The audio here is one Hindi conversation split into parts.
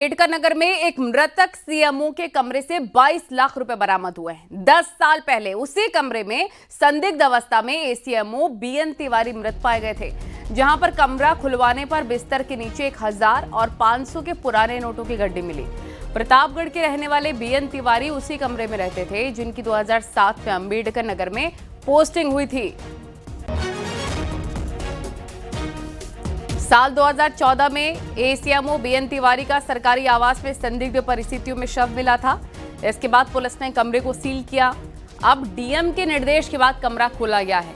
अम्बेडकर नगर में एक मृतक सीएमओ के कमरे से 22 लाख रुपए बरामद हुए हैं। 10 साल पहले उसी कमरे में संदिग्ध अवस्था में एसीएमओ बीएन तिवारी मृत पाए गए थे, जहां पर कमरा खुलवाने पर बिस्तर के नीचे 1000 और 500 के पुराने नोटों की गड्डी मिली। प्रतापगढ़ के रहने वाले बीएन तिवारी उसी कमरे में रहते थे, जिनकी 2007 में अम्बेडकर नगर में पोस्टिंग हुई थी। साल 2014 में एसीएमओ बीएन तिवारी का सरकारी आवास में संदिग्ध परिस्थितियों में शव मिला था। इसके बाद पुलिस ने कमरे को सील किया। अब डीएम के निर्देश के बाद कमरा खोला गया है।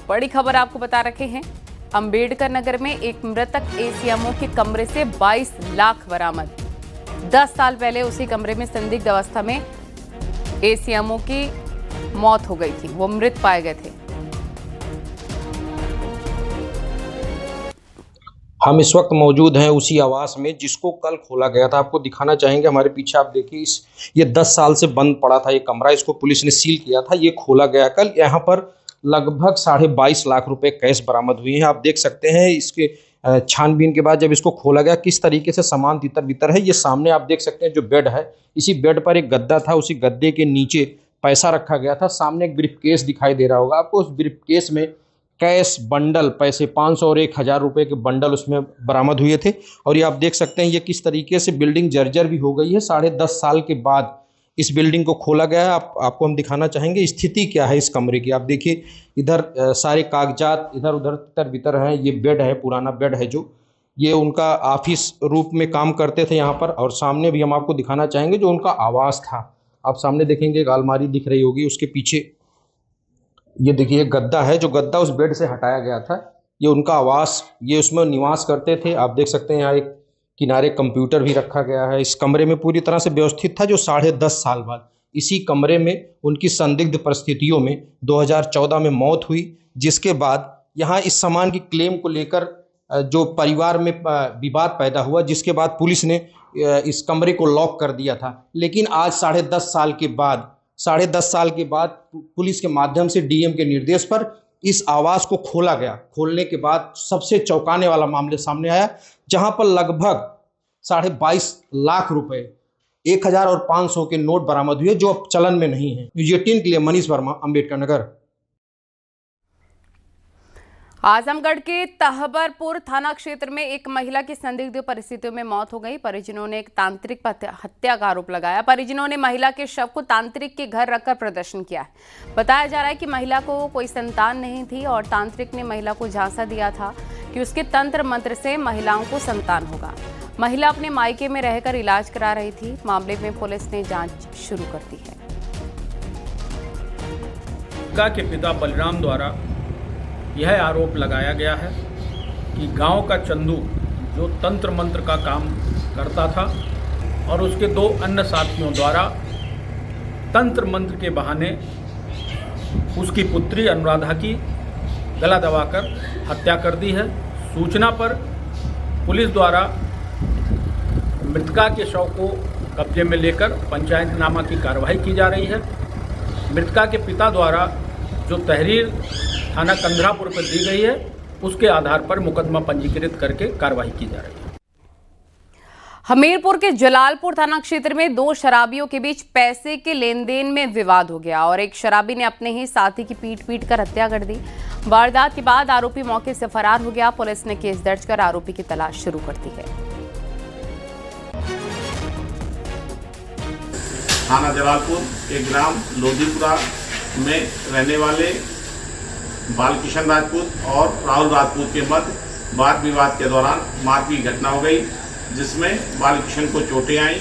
बड़ी खबर आपको बता रखे हैं, अम्बेडकर नगर में एक मृतक एसीएमओ के कमरे से 22 लाख बरामद। 10 साल पहले उसी कमरे में संदिग्ध अवस्था में एसीएमओ की मौत हो गई थी, वो मृत पाए गए थे। हम इस वक्त मौजूद हैं उसी आवास में जिसको कल खोला गया था। आपको दिखाना चाहेंगे, हमारे पीछे आप देखिए, ये 10 साल से बंद पड़ा था ये कमरा, इसको पुलिस ने सील किया था। ये खोला गया कल। यहाँ पर लगभग 22.5 लाख रुपए कैश बरामद हुई हैं। आप देख सकते हैं इसके छानबीन के बाद जब इसको खोला गया किस तरीके से सामान तितर बितर है। ये सामने आप देख सकते हैं जो बेड है, इसी बेड पर एक गद्दा था, उसी गद्दे के नीचे पैसा रखा गया था। सामने एक ब्रीफकेस दिखाई दे रहा होगा आपको। उस ब्रीफकेस में कैश बंडल पैसे 500 और 1000 रुपए के बंडल उसमें बरामद हुए थे। और ये आप देख सकते हैं ये किस तरीके से बिल्डिंग जर्जर भी हो गई है। 10.5 साल के बाद इस बिल्डिंग को खोला गया है। आपको हम दिखाना चाहेंगे स्थिति क्या है इस कमरे की। आप देखिए इधर सारे कागजात इधर उधर तितर बितर हैं। ये बेड है, पुराना बेड है, जो ये उनका ऑफिस रूप में काम करते थे यहाँ पर। और सामने भी हम आपको दिखाना चाहेंगे जो उनका आवास था। आप सामने देखेंगे एक अलमारी दिख रही होगी, उसके पीछे ये देखिए गद्दा है, जो गद्दा उस बेड से हटाया गया था। ये उनका आवास, ये उसमें निवास करते थे। आप देख सकते हैं यहाँ एक किनारे कंप्यूटर भी रखा गया है। इस कमरे में पूरी तरह से व्यवस्थित था, जो 10.5 साल बाद इसी कमरे में उनकी संदिग्ध परिस्थितियों में 2014 में मौत हुई। जिसके बाद यहाँ इस सामान की क्लेम को लेकर जो परिवार में विवाद पैदा हुआ, जिसके बाद पुलिस ने इस कमरे को लॉक कर दिया था। लेकिन आज 10.5 साल के बाद पुलिस के माध्यम से डीएम के निर्देश पर इस आवास को खोला गया। खोलने के बाद सबसे चौंकाने वाला मामला सामने आया, जहां पर लगभग 22.5 लाख रुपए, 1000 और 500 के नोट बरामद हुए, जो अब चलन में नहीं है। न्यूज़ 18 के लिए मनीष वर्मा, अम्बेडकर नगर। आजमगढ़ के तहबरपुर थाना क्षेत्र में एक महिला की संदिग्ध परिस्थितियों में मौत हो गई। परिजनों ने एक तांत्रिक हत्या का आरोप लगाया। परिजनों ने महिला के शव को तांत्रिक के घर रखकर प्रदर्शन किया है। बताया जा रहा है कि महिला को कोई संतान नहीं थी और तांत्रिक ने महिला को झांसा दिया था कि उसके तंत्र मंत्र से महिलाओं को संतान होगा। महिला अपने मायके में रहकर इलाज करा रही थी। मामले में पुलिस ने जाँच शुरू कर दी है। के पिता बलराम द्वारा यह आरोप लगाया गया है कि गांव का चंदू, जो तंत्र मंत्र का काम करता था, और उसके 2 अन्य साथियों द्वारा तंत्र मंत्र के बहाने उसकी पुत्री अनुराधा की गला दबाकर हत्या कर दी है। सूचना पर पुलिस द्वारा मृतका के शव को कब्जे में लेकर पंचायतनामा की कार्रवाई की जा रही है। मृतका के पिता द्वारा जो तहरीर थाना कंधरापुर पर दी गई है, उसके आधार पर मुकदमा पंजीकृत करके कार्रवाई की जा रही है। हमीरपुर के जलालपुर थाना क्षेत्र में 2 शराबियों के बीच पैसे के लेन देन में विवाद हो गया और एक शराबी ने अपने ही साथी की पीट कर हत्या कर दी। वारदात के बाद आरोपी मौके से फरार हो गया। पुलिस ने केस दर्ज कर आरोपी की तलाश शुरू कर दी है। थाना जलालपुर के ग्राम लोधीपुरा में रहने वाले बालकिशन राजपूत और राहुल राजपूत के मध्य वाद विवाद के दौरान मारपीट घटना हो गई, जिसमें बालकिशन को चोटें आईं,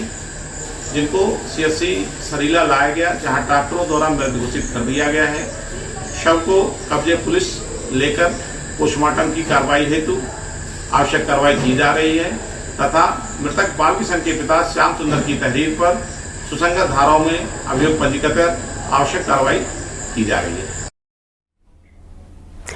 जिनको सीएचसी सरीला लाया गया, जहां डॉक्टरों द्वारा मृत घोषित कर दिया गया है। शव को कब्जे पुलिस लेकर पोस्टमार्टम की कार्रवाई हेतु आवश्यक कार्रवाई की जा रही है तथा मृतक बालकिशन के पिता श्याम सुंदर की तहरीर पर सुसंगत धाराओं में अभियोग पंजीकृत कर आवश्यक कार्रवाई की जा रही है।